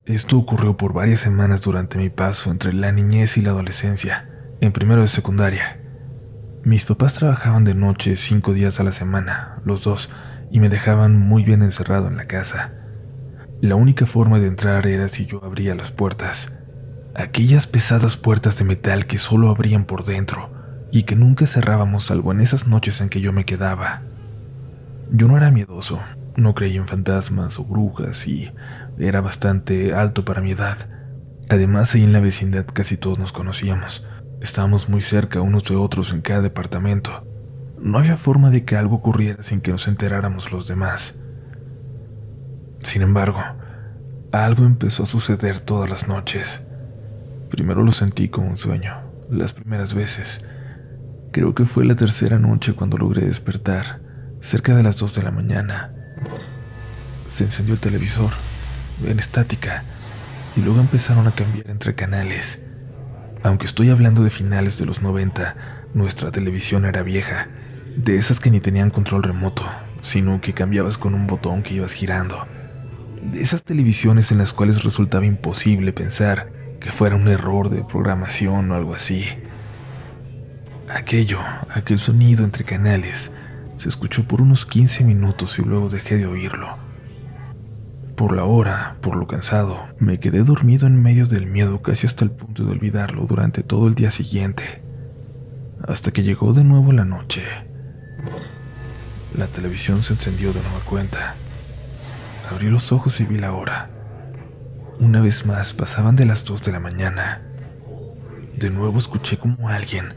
Esto ocurrió por varias semanas durante mi paso entre la niñez y la adolescencia, en primero de secundaria. Mis papás trabajaban de noche 5 días a la semana, los dos, y me dejaban muy bien encerrado en la casa. La única forma de entrar era si yo abría las puertas. Aquellas pesadas puertas de metal que solo abrían por dentro y que nunca cerrábamos salvo en esas noches en que yo me quedaba. Yo no era miedoso, no creía en fantasmas o brujas y era bastante alto para mi edad. Además, ahí en la vecindad casi todos nos conocíamos. Estábamos muy cerca unos de otros en cada departamento. No había forma de que algo ocurriera sin que nos enteráramos los demás. Sin embargo, algo empezó a suceder todas las noches. Primero lo sentí como un sueño, las primeras veces. Creo que fue la tercera noche cuando logré despertar, cerca de las 2 de la mañana. Se encendió el televisor, en estática, y luego empezaron a cambiar entre canales. Aunque estoy hablando de finales de los 90, nuestra televisión era vieja, de esas que ni tenían control remoto, sino que cambiabas con un botón que ibas girando. De esas televisiones en las cuales resultaba imposible pensar que fuera un error de programación o algo así. Aquel sonido entre canales, se escuchó por unos 15 minutos y luego dejé de oírlo. Por la hora, por lo cansado, me quedé dormido en medio del miedo casi hasta el punto de olvidarlo durante todo el día siguiente, hasta que llegó de nuevo la noche. La televisión se encendió de nueva cuenta. Abrí los ojos y vi la hora. Una vez más pasaban de las 2 de la mañana. De nuevo escuché como alguien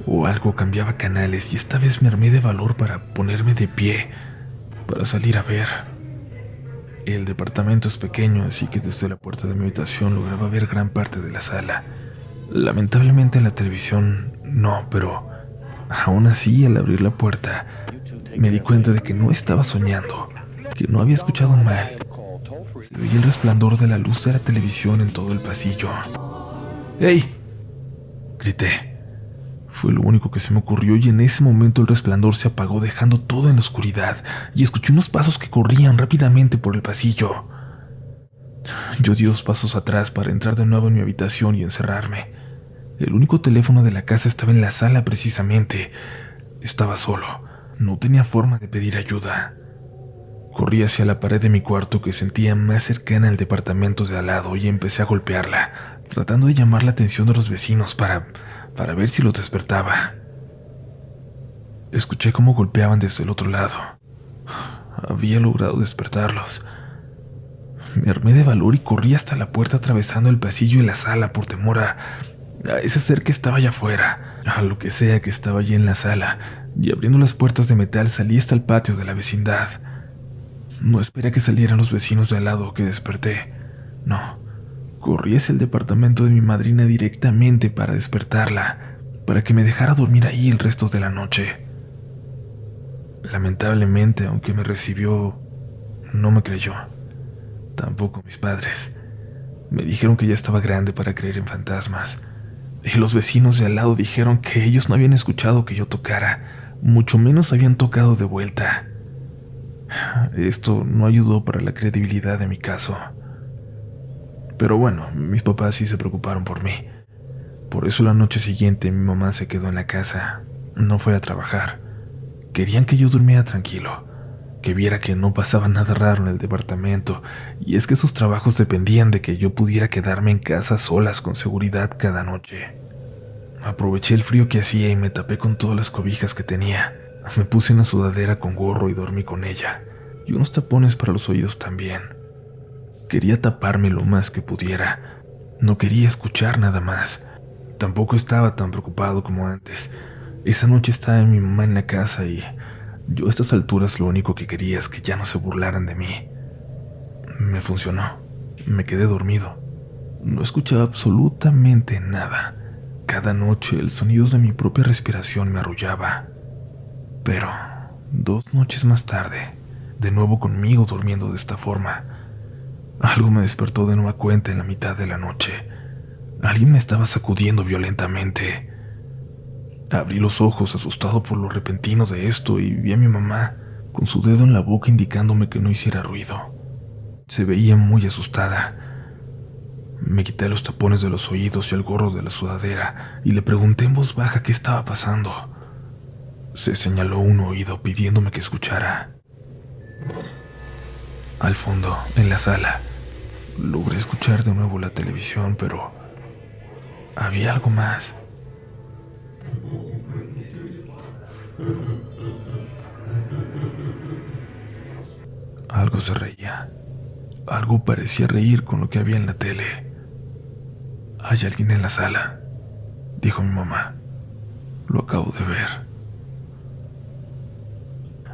o algo cambiaba canales y esta vez me armé de valor para ponerme de pie, para salir a ver. El departamento es pequeño, así que desde la puerta de mi habitación lograba ver gran parte de la sala. Lamentablemente en la televisión no, pero aún así al abrir la puerta me di cuenta de que no estaba soñando, que no había escuchado mal. Se veía el resplandor de la luz de la televisión en todo el pasillo. ¡Ey!, grité. Fue lo único que se me ocurrió y en ese momento el resplandor se apagó dejando todo en la oscuridad y escuché unos pasos que corrían rápidamente por el pasillo. Yo di 2 pasos atrás para entrar de nuevo en mi habitación y encerrarme. El único teléfono de la casa estaba en la sala precisamente. Estaba solo, no tenía forma de pedir ayuda. Corrí hacia la pared de mi cuarto que sentía más cercana al departamento de al lado y empecé a golpearla, tratando de llamar la atención de los vecinos para ver si los despertaba. Escuché cómo golpeaban desde el otro lado. Había logrado despertarlos. Me armé de valor y corrí hasta la puerta atravesando el pasillo y la sala por temor a ese ser que estaba allá afuera, a lo que sea que estaba allí en la sala, y abriendo las puertas de metal salí hasta el patio de la vecindad. No esperé a que salieran los vecinos de al lado que desperté. No, corrí hacia el departamento de mi madrina directamente para despertarla, para que me dejara dormir ahí el resto de la noche. Lamentablemente, aunque me recibió, no me creyó. Tampoco mis padres. Me dijeron que ya estaba grande para creer en fantasmas. Y los vecinos de al lado dijeron que ellos no habían escuchado que yo tocara, mucho menos habían tocado de vuelta. Esto no ayudó para la credibilidad de mi caso. Pero bueno, mis papás sí se preocuparon por mí. Por eso la noche siguiente mi mamá se quedó en la casa. No fue a trabajar. Querían que yo durmiera tranquilo, que viera que no pasaba nada raro en el departamento, y es que sus trabajos dependían de que yo pudiera quedarme en casa solas con seguridad cada noche. Aproveché el frío que hacía y me tapé con todas las cobijas que tenía. Me puse una sudadera con gorro y dormí con ella, y unos tapones para los oídos también. Quería taparme lo más que pudiera. No quería escuchar nada más. Tampoco estaba tan preocupado como antes. Esa noche estaba mi mamá en la casa y yo a estas alturas lo único que quería es que ya no se burlaran de mí. Me funcionó. Me quedé dormido. No escuchaba absolutamente nada. Cada noche el sonido de mi propia respiración me arrullaba. Pero 2 noches más tarde, de nuevo conmigo durmiendo de esta forma, algo me despertó de nueva cuenta en la mitad de la noche. Alguien me estaba sacudiendo violentamente. Abrí los ojos asustado por lo repentino de esto y vi a mi mamá con su dedo en la boca indicándome que no hiciera ruido. Se veía muy asustada. Me quité los tapones de los oídos y el gorro de la sudadera y le pregunté en voz baja qué estaba pasando. Se señaló un oído pidiéndome que escuchara. Al fondo, en la sala, logré escuchar de nuevo la televisión, pero había algo más. Algo se reía. Algo parecía reír con lo que había en la tele. «Hay alguien en la sala», dijo mi mamá. «Lo acabo de ver».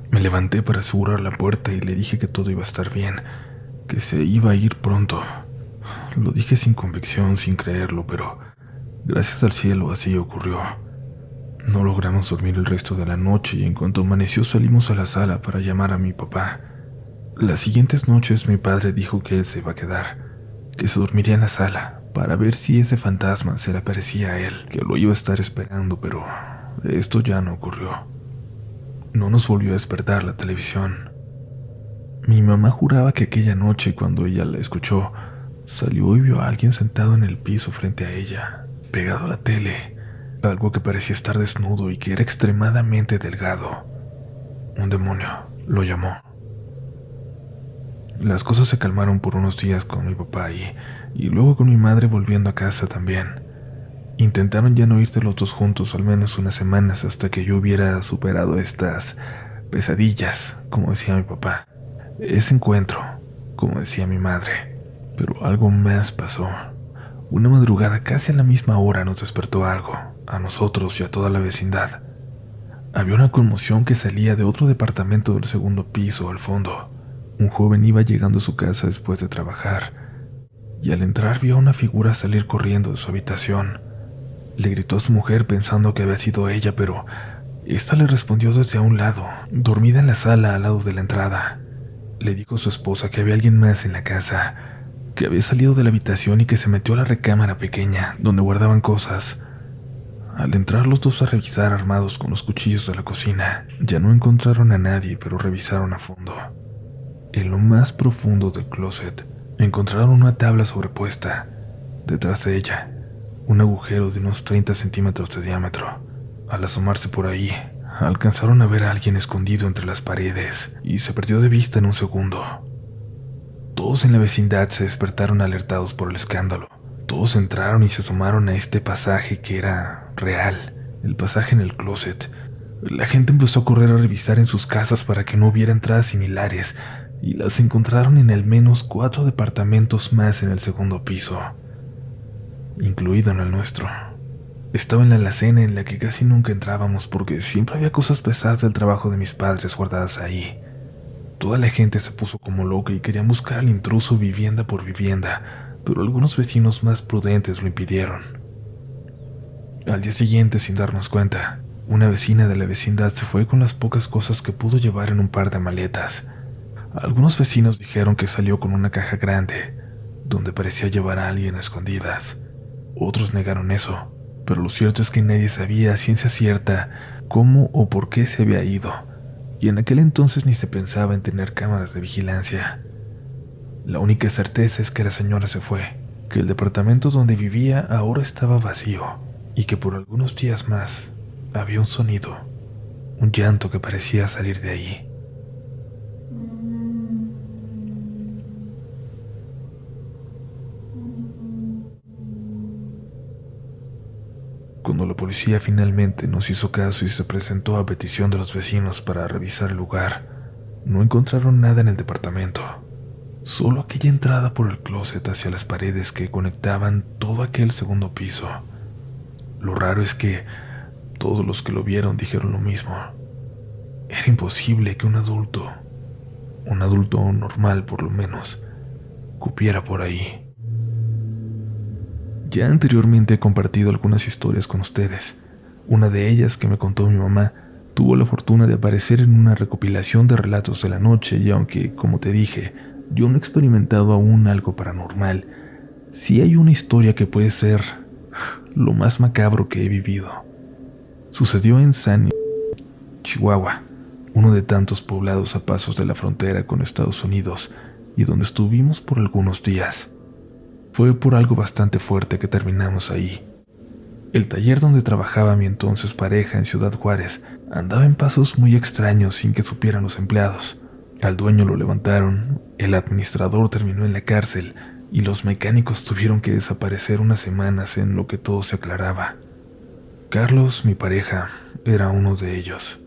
Me levanté para asegurar la puerta y le dije que todo iba a estar bien, que se iba a ir pronto. Lo dije sin convicción, sin creerlo, pero gracias al cielo así ocurrió. No logramos dormir el resto de la noche y en cuanto amaneció salimos a la sala para llamar a mi papá. Las siguientes noches mi padre dijo que él se iba a quedar, que se dormiría en la sala para ver si ese fantasma se le aparecía a él, que lo iba a estar esperando, pero esto ya no ocurrió. No nos volvió a despertar la televisión. Mi mamá juraba que aquella noche, cuando ella la escuchó, salió y vio a alguien sentado en el piso frente a ella, pegado a la tele, algo que parecía estar desnudo y que era extremadamente delgado. Un demonio, lo llamó. Las cosas se calmaron por unos días con mi papá y luego con mi madre volviendo a casa también. Intentaron ya no irse los dos juntos al menos unas semanas hasta que yo hubiera superado estas pesadillas, como decía mi papá. Ese encuentro, como decía mi madre. Pero algo más pasó. Una madrugada casi a la misma hora nos despertó algo, a nosotros y a toda la vecindad. Había una conmoción que salía de otro departamento del segundo piso al fondo. Un joven iba llegando a su casa después de trabajar, y al entrar vio a una figura salir corriendo de su habitación. Le gritó a su mujer pensando que había sido ella, pero ésta le respondió desde a un lado, dormida en la sala al lado de la entrada. Le dijo a su esposa que había alguien más en la casa, que había salido de la habitación y que se metió a la recámara pequeña, donde guardaban cosas. Al entrar los dos a revisar armados con los cuchillos de la cocina, ya no encontraron a nadie, pero revisaron a fondo. En lo más profundo del closet, encontraron una tabla sobrepuesta. Detrás de ella, un agujero de unos 30 centímetros de diámetro. Al asomarse por ahí, alcanzaron a ver a alguien escondido entre las paredes y se perdió de vista en un segundo. Todos en la vecindad se despertaron alertados por el escándalo. Todos entraron y se asomaron a este pasaje que era real, el pasaje en el closet. La gente empezó a correr a revisar en sus casas para que no hubiera entradas similares y las encontraron en al menos 4 departamentos más en el segundo piso, incluido en el nuestro. Estaba en la alacena en la que casi nunca entrábamos porque siempre había cosas pesadas del trabajo de mis padres guardadas ahí. Toda la gente se puso como loca y querían buscar al intruso vivienda por vivienda, pero algunos vecinos más prudentes lo impidieron. Al día siguiente, sin darnos cuenta, una vecina de la vecindad se fue con las pocas cosas que pudo llevar en un par de maletas. Algunos vecinos dijeron que salió con una caja grande, donde parecía llevar a alguien a escondidas. Otros negaron eso, pero lo cierto es que nadie sabía a ciencia cierta cómo o por qué se había ido, y en aquel entonces ni se pensaba en tener cámaras de vigilancia. La única certeza es que la señora se fue, que el departamento donde vivía ahora estaba vacío, y que por algunos días más había un sonido, un llanto que parecía salir de ahí. Cuando la policía finalmente nos hizo caso y se presentó a petición de los vecinos para revisar el lugar, no encontraron nada en el departamento, solo aquella entrada por el closet hacia las paredes que conectaban todo aquel segundo piso. Lo raro es que todos los que lo vieron dijeron lo mismo. Era imposible que un adulto normal por lo menos, cupiera por ahí. Ya anteriormente he compartido algunas historias con ustedes. Una de ellas, que me contó mi mamá, tuvo la fortuna de aparecer en una recopilación de relatos de la noche y aunque, como te dije, yo no he experimentado aún algo paranormal, sí hay una historia que puede ser lo más macabro que he vivido. Sucedió en Chihuahua, uno de tantos poblados a pasos de la frontera con Estados Unidos y donde estuvimos por algunos días. Fue por algo bastante fuerte que terminamos ahí. El taller donde trabajaba mi entonces pareja en Ciudad Juárez andaba en pasos muy extraños sin que supieran los empleados. Al dueño lo levantaron, el administrador terminó en la cárcel y los mecánicos tuvieron que desaparecer unas semanas en lo que todo se aclaraba. Carlos, mi pareja, era uno de ellos,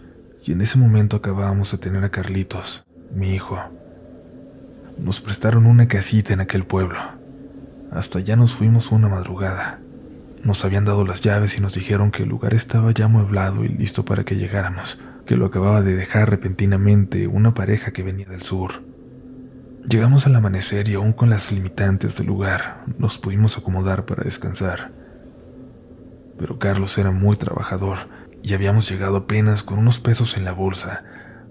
y en ese momento acabábamos de tener a Carlitos, mi hijo. Nos prestaron una casita en aquel pueblo. Hasta allá nos fuimos una madrugada. Nos habían dado las llaves y nos dijeron que el lugar estaba ya amueblado y listo para que llegáramos, que lo acababa de dejar repentinamente una pareja que venía del sur. Llegamos al amanecer y aún con las limitantes del lugar, nos pudimos acomodar para descansar. Pero Carlos era muy trabajador y habíamos llegado apenas con unos pesos en la bolsa,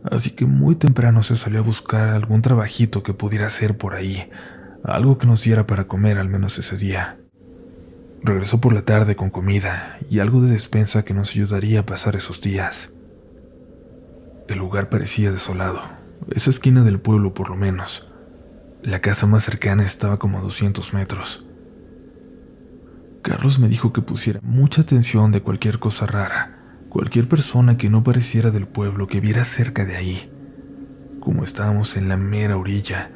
así que muy temprano se salió a buscar algún trabajito que pudiera hacer por ahí, algo que nos diera para comer al menos ese día. Regresó por la tarde con comida y algo de despensa que nos ayudaría a pasar esos días. El lugar parecía desolado, esa esquina del pueblo por lo menos. La casa más cercana estaba como a 200 metros. Carlos me dijo que pusiera mucha atención de cualquier cosa rara, cualquier persona que no pareciera del pueblo que viera cerca de ahí. Como estábamos en la mera orilla,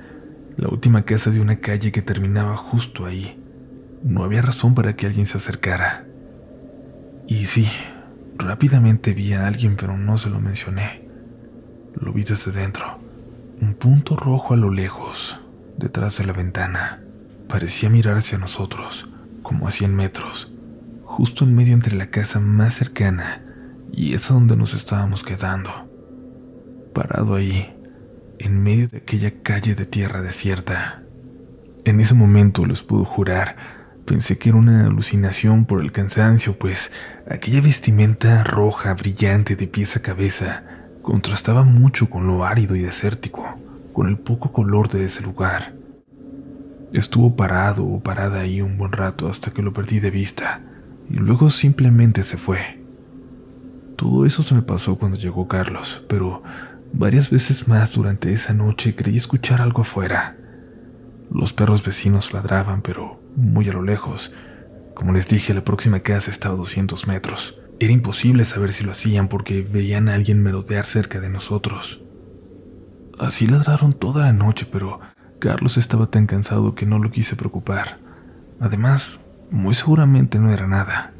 la última casa de una calle que terminaba justo ahí, no había razón para que alguien se acercara. Y sí, rápidamente vi a alguien, pero no se lo mencioné. Lo vi desde dentro, un punto rojo a lo lejos, detrás de la ventana. Parecía mirar hacia nosotros, como a 100 metros, justo en medio entre la casa más cercana y esa donde nos estábamos quedando. Parado ahí, en medio de aquella calle de tierra desierta. En ese momento, les puedo jurar, pensé que era una alucinación por el cansancio, pues aquella vestimenta roja brillante de pies a cabeza contrastaba mucho con lo árido y desértico, con el poco color de ese lugar. Estuvo parado o parada ahí un buen rato hasta que lo perdí de vista, y luego simplemente se fue. Todo eso se me pasó cuando llegó Carlos, pero varias veces más durante esa noche creí escuchar algo afuera. Los perros vecinos ladraban, pero muy a lo lejos. Como les dije, la próxima casa estaba a 200 metros. Era imposible saber si lo hacían porque veían a alguien merodear cerca de nosotros. Así ladraron toda la noche, pero Carlos estaba tan cansado que no lo quise preocupar. Además, muy seguramente no era nada.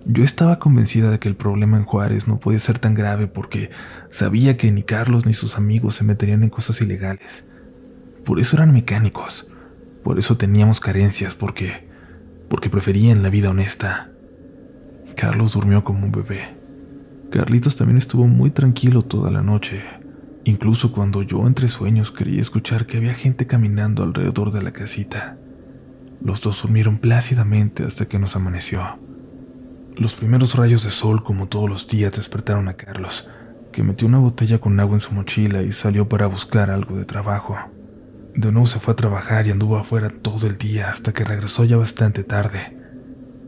Yo estaba convencida de que el problema en Juárez no podía ser tan grave porque sabía que ni Carlos ni sus amigos se meterían en cosas ilegales. Por eso eran mecánicos. Por eso teníamos carencias, porque preferían la vida honesta. Carlos durmió como un bebé. Carlitos también estuvo muy tranquilo toda la noche. Incluso cuando yo entre sueños creía escuchar que había gente caminando alrededor de la casita. Los dos durmieron plácidamente hasta que nos amaneció. Los primeros rayos de sol, como todos los días, despertaron a Carlos, que metió una botella con agua en su mochila y salió para buscar algo de trabajo. De nuevo se fue a trabajar y anduvo afuera todo el día hasta que regresó ya bastante tarde.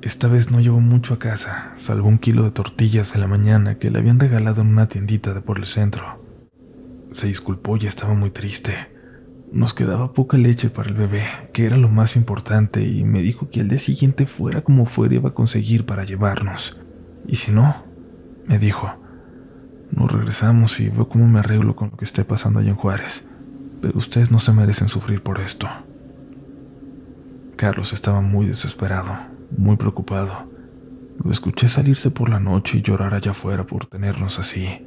Esta vez no llevó mucho a casa, salvo 1 kilo de tortillas en la mañana que le habían regalado en una tiendita de por el centro. Se disculpó y estaba muy triste. Nos quedaba poca leche para el bebé, que era lo más importante, y me dijo que al día siguiente, fuera como fuera, iba a conseguir para llevarnos. Y si no, me dijo, nos regresamos y veo cómo me arreglo con lo que esté pasando allá en Juárez, pero ustedes no se merecen sufrir por esto. Carlos estaba muy desesperado, muy preocupado. Lo escuché salirse por la noche y llorar allá afuera por tenernos así.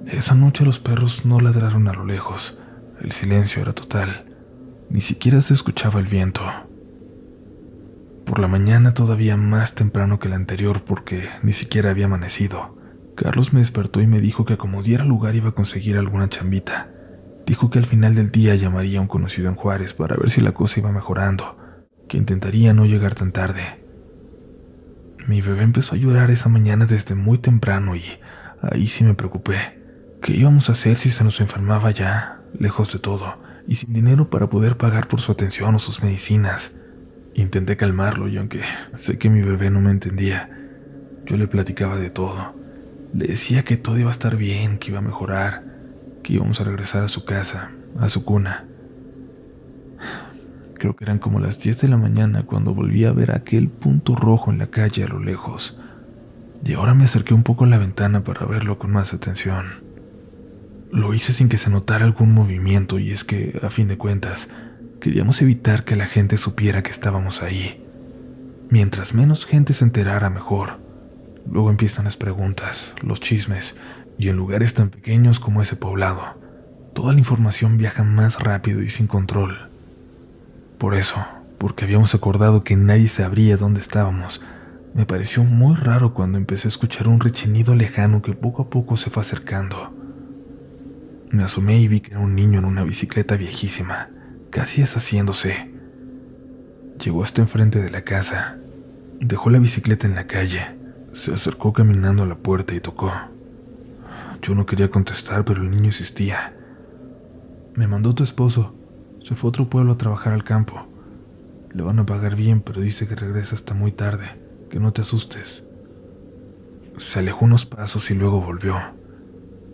Esa noche los perros no ladraron a lo lejos. El silencio era total. Ni siquiera se escuchaba el viento. Por la mañana, todavía más temprano que la anterior porque ni siquiera había amanecido, Carlos me despertó y me dijo que como diera lugar iba a conseguir alguna chambita. Dijo que al final del día llamaría a un conocido en Juárez para ver si la cosa iba mejorando, que intentaría no llegar tan tarde. Mi bebé empezó a llorar esa mañana desde muy temprano y ahí sí me preocupé. ¿Qué íbamos a hacer si se nos enfermaba ya, lejos de todo, y sin dinero para poder pagar por su atención o sus medicinas? Intenté calmarlo y aunque sé que mi bebé no me entendía, yo le platicaba de todo. Le decía que todo iba a estar bien, que iba a mejorar, que íbamos a regresar a su casa, a su cuna. Creo que eran como las 10 de la mañana cuando volví a ver aquel punto rojo en la calle a lo lejos, y ahora me acerqué un poco a la ventana para verlo con más atención. Lo hice sin que se notara algún movimiento, y es que, a fin de cuentas, queríamos evitar que la gente supiera que estábamos ahí. Mientras menos gente se enterara, mejor. Luego empiezan las preguntas, los chismes, y en lugares tan pequeños como ese poblado, toda la información viaja más rápido y sin control. Por eso, porque habíamos acordado que nadie sabría dónde estábamos, me pareció muy raro cuando empecé a escuchar un rechinido lejano que poco a poco se fue acercando. Me asomé y vi que era un niño en una bicicleta viejísima, casi deshaciéndose. Llegó hasta enfrente de la casa, dejó la bicicleta en la calle, se acercó caminando a la puerta y tocó. Yo no quería contestar, pero el niño insistía. Me mandó tu esposo, se fue a otro pueblo a trabajar al campo. Le van a pagar bien, pero dice que regresa hasta muy tarde, que no te asustes. Se alejó unos pasos y luego volvió.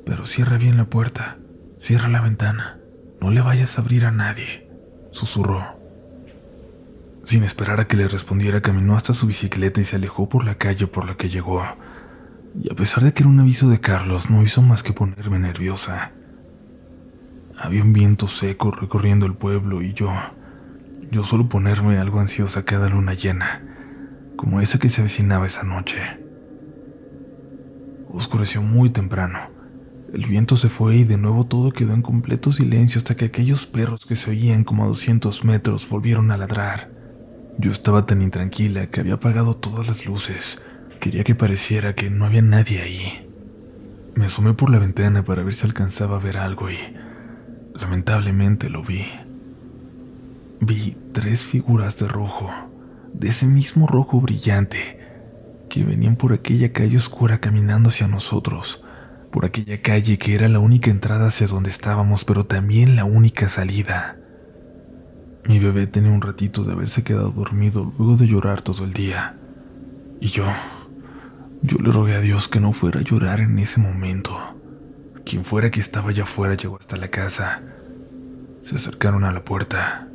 Pero cierra bien la puerta, cierra la ventana, no le vayas a abrir a nadie, susurró. Sin esperar a que le respondiera, caminó hasta su bicicleta y se alejó por la calle por la que llegó. Y a pesar de que era un aviso de Carlos, no hizo más que ponerme nerviosa. Había un viento seco recorriendo el pueblo y yo suelo ponerme algo ansiosa cada luna llena, como esa que se avecinaba esa noche. Oscureció muy temprano. El viento se fue y de nuevo todo quedó en completo silencio hasta que aquellos perros que se oían como a 200 metros volvieron a ladrar. Yo estaba tan intranquila que había apagado todas las luces. Quería que pareciera que no había nadie ahí. Me asomé por la ventana para ver si alcanzaba a ver algo y, lamentablemente, lo vi. Vi 3 figuras de rojo, de ese mismo rojo brillante, que venían por aquella calle oscura caminando hacia nosotros, por aquella calle que era la única entrada hacia donde estábamos, pero también la única salida. Mi bebé tenía un ratito de haberse quedado dormido luego de llorar todo el día, y yo le rogué a Dios que no fuera a llorar en ese momento. Quien fuera que estaba allá afuera llegó hasta la casa. Se acercaron a la puerta.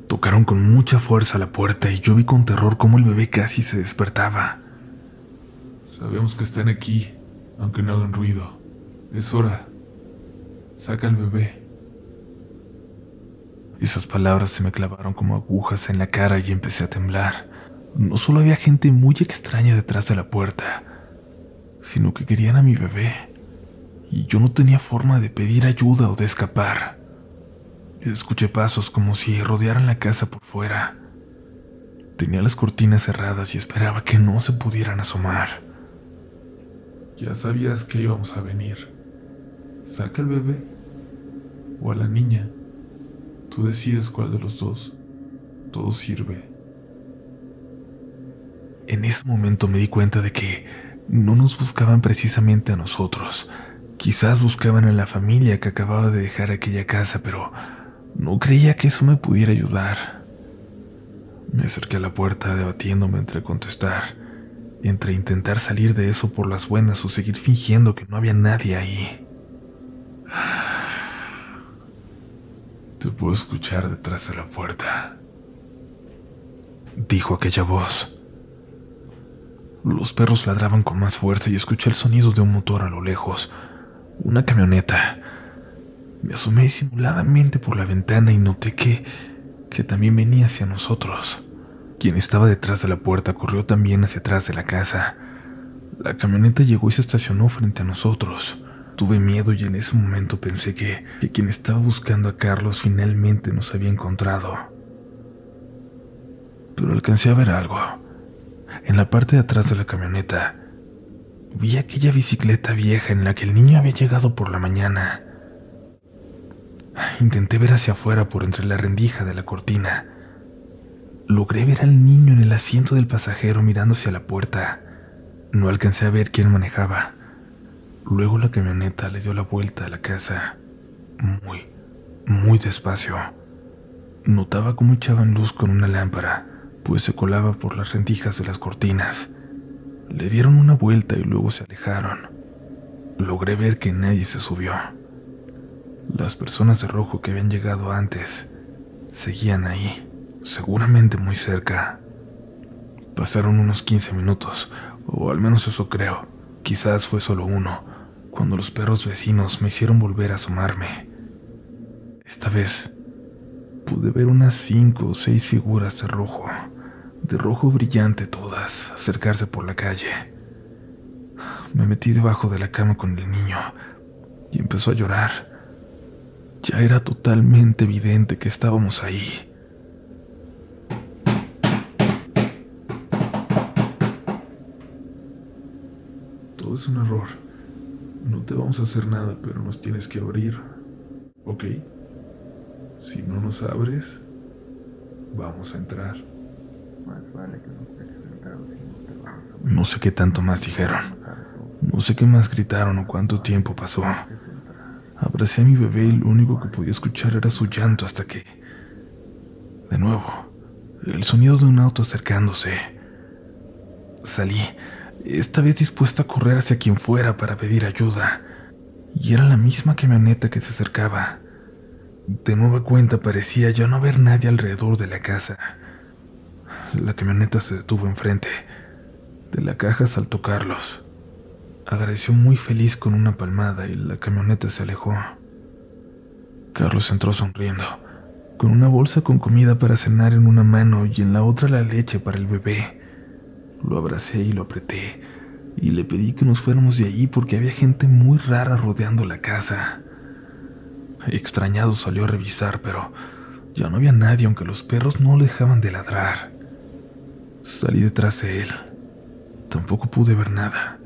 Tocaron con mucha fuerza la puerta y yo vi con terror cómo el bebé casi se despertaba. Sabemos que están aquí, aunque no hagan ruido. Es hora. Saca al bebé. Esas palabras se me clavaron como agujas en la cara y empecé a temblar. No solo había gente muy extraña detrás de la puerta, sino que querían a mi bebé, y yo no tenía forma de pedir ayuda o de escapar. Escuché pasos como si rodearan la casa por fuera. Tenía las cortinas cerradas y esperaba que no se pudieran asomar. Ya sabías que íbamos a venir. Saca al bebé o a la niña. Tú decides cuál de los dos. Todo sirve. En ese momento me di cuenta de que no nos buscaban precisamente a nosotros. Quizás buscaban a la familia que acababa de dejar aquella casa, pero no creía que eso me pudiera ayudar. Me acerqué a la puerta debatiéndome entre contestar, entre intentar salir de eso por las buenas o seguir fingiendo que no había nadie ahí. Te puedo escuchar detrás de la puerta, dijo aquella voz. Los perros ladraban con más fuerza y escuché el sonido de un motor a lo lejos, una camioneta. Me asomé disimuladamente por la ventana y noté que también venía hacia nosotros. Quien estaba detrás de la puerta corrió también hacia atrás de la casa. La camioneta llegó y se estacionó frente a nosotros. Tuve miedo y en ese momento pensé que quien estaba buscando a Carlos finalmente nos había encontrado. Pero alcancé a ver algo. En la parte de atrás de la camioneta, vi aquella bicicleta vieja en la que el niño había llegado por la mañana. Intenté ver hacia afuera por entre la rendija de la cortina. Logré ver al niño en el asiento del pasajero mirando hacia la puerta. No alcancé a ver quién manejaba. Luego la camioneta le dio la vuelta a la casa, muy, muy despacio. Notaba cómo echaban luz con una lámpara, pues se colaba por las rendijas de las cortinas. Le dieron una vuelta y luego se alejaron. Logré ver que nadie se subió. Las personas de rojo que habían llegado antes seguían ahí, seguramente muy cerca. Pasaron unos 15 minutos, o al menos eso creo. Quizás fue solo uno, cuando los perros vecinos me hicieron volver a asomarme. Esta vez pude ver unas 5 o 6 figuras de rojo brillante todas, acercarse por la calle. Me metí debajo de la cama con el niño y empezó a llorar. Ya era totalmente evidente que estábamos ahí. Todo es un error. No te vamos a hacer nada, pero nos tienes que abrir, ¿ok? Si no nos abres, vamos a entrar. Más vale que nos dejes entrar si no te vamos a No sé qué tanto más dijeron. No sé qué más gritaron o cuánto tiempo pasó. Abracé a mi bebé y lo único que podía escuchar era su llanto hasta que, de nuevo, el sonido de un auto acercándose. Salí, esta vez dispuesta a correr hacia quien fuera para pedir ayuda, y era la misma camioneta que se acercaba. De nueva cuenta parecía ya no haber nadie alrededor de la casa. La camioneta se detuvo enfrente. De la caja saltó Carlos. Agradeció muy feliz con una palmada y la camioneta se alejó. Carlos entró sonriendo, con una bolsa con comida para cenar en una mano y en la otra la leche para el bebé. Lo abracé y lo apreté, y le pedí que nos fuéramos de allí porque había gente muy rara rodeando la casa. Extrañado salió a revisar, pero ya no había nadie, aunque los perros no dejaban de ladrar. Salí detrás de él. Tampoco pude ver nada.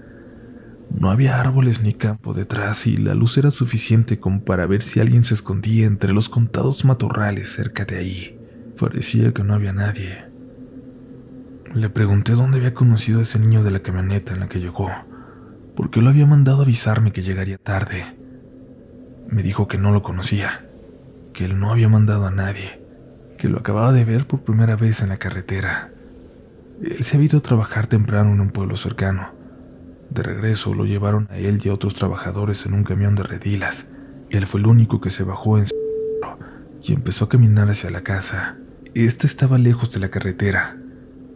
No había árboles ni campo detrás y la luz era suficiente como para ver si alguien se escondía entre los contados matorrales cerca de ahí. Parecía que no había nadie. Le pregunté dónde había conocido a ese niño de la camioneta en la que llegó, por qué lo había mandado avisarme que llegaría tarde. Me dijo que no lo conocía, que él no había mandado a nadie, que lo acababa de ver por primera vez en la carretera. Él se había ido a trabajar temprano en un pueblo cercano. De regreso lo llevaron a él y a otros trabajadores en un camión de redilas. Él fue el único que se bajó en y empezó a caminar hacia la casa. Esta estaba lejos de la carretera,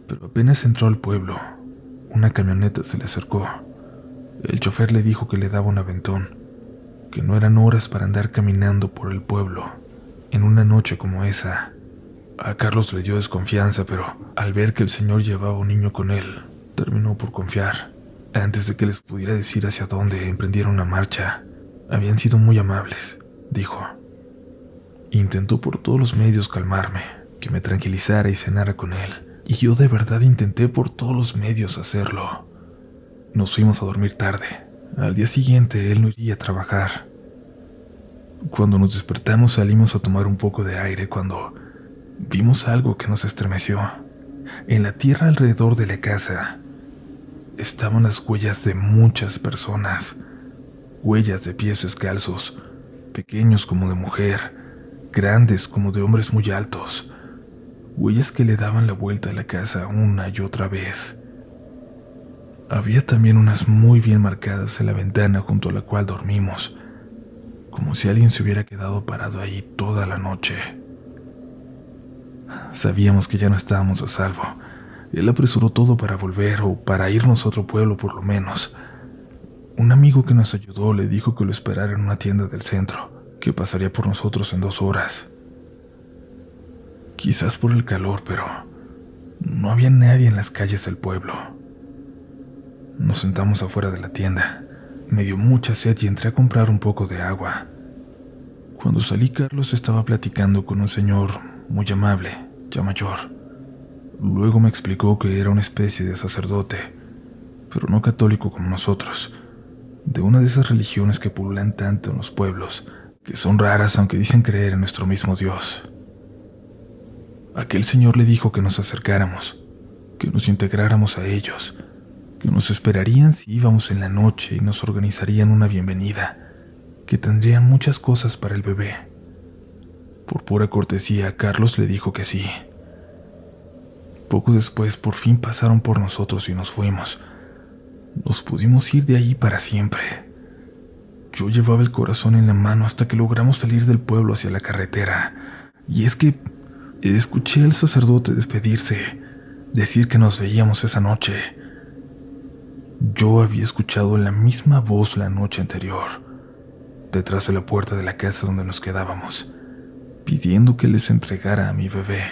pero apenas entró al pueblo, una camioneta se le acercó. El chofer le dijo que le daba un aventón, que no eran horas para andar caminando por el pueblo en una noche como esa. A Carlos le dio desconfianza, pero al ver que el señor llevaba un niño con él, terminó por confiar. Antes de que les pudiera decir hacia dónde emprendieron la marcha, habían sido muy amables, dijo. Intentó por todos los medios calmarme, que me tranquilizara y cenara con él, y yo de verdad intenté por todos los medios hacerlo. Nos fuimos a dormir tarde. Al día siguiente él no iría a trabajar. Cuando nos despertamos salimos a tomar un poco de aire cuando vimos algo que nos estremeció. En la tierra alrededor de la casa estaban las huellas de muchas personas, huellas de pies descalzos, pequeños como de mujer, grandes como de hombres muy altos, huellas que le daban la vuelta a la casa una y otra vez. Había también unas muy bien marcadas en la ventana junto a la cual dormimos, como si alguien se hubiera quedado parado ahí toda la noche. Sabíamos que ya no estábamos a salvo. Él apresuró todo para volver o para irnos a otro pueblo por lo menos. Un amigo que nos ayudó le dijo que lo esperara en una tienda del centro, que pasaría por nosotros en 2 horas. Quizás por el calor, pero no había nadie en las calles del pueblo. Nos sentamos afuera de la tienda. Me dio mucha sed y entré a comprar un poco de agua. Cuando salí, Carlos estaba platicando con un señor muy amable, ya mayor. Luego me explicó que era una especie de sacerdote, pero no católico como nosotros, de una de esas religiones que pululan tanto en los pueblos, que son raras aunque dicen creer en nuestro mismo Dios. Aquel señor le dijo que nos acercáramos, que nos integráramos a ellos, que nos esperarían si íbamos en la noche y nos organizarían una bienvenida, que tendrían muchas cosas para el bebé. Por pura cortesía, Carlos le dijo que sí. Poco después, por fin pasaron por nosotros y nos fuimos. Nos pudimos ir de allí para siempre. Yo llevaba el corazón en la mano hasta que logramos salir del pueblo hacia la carretera. Y es que escuché al sacerdote despedirse, decir que nos veíamos esa noche. Yo había escuchado la misma voz la noche anterior, detrás de la puerta de la casa donde nos quedábamos, pidiendo que les entregara a mi bebé.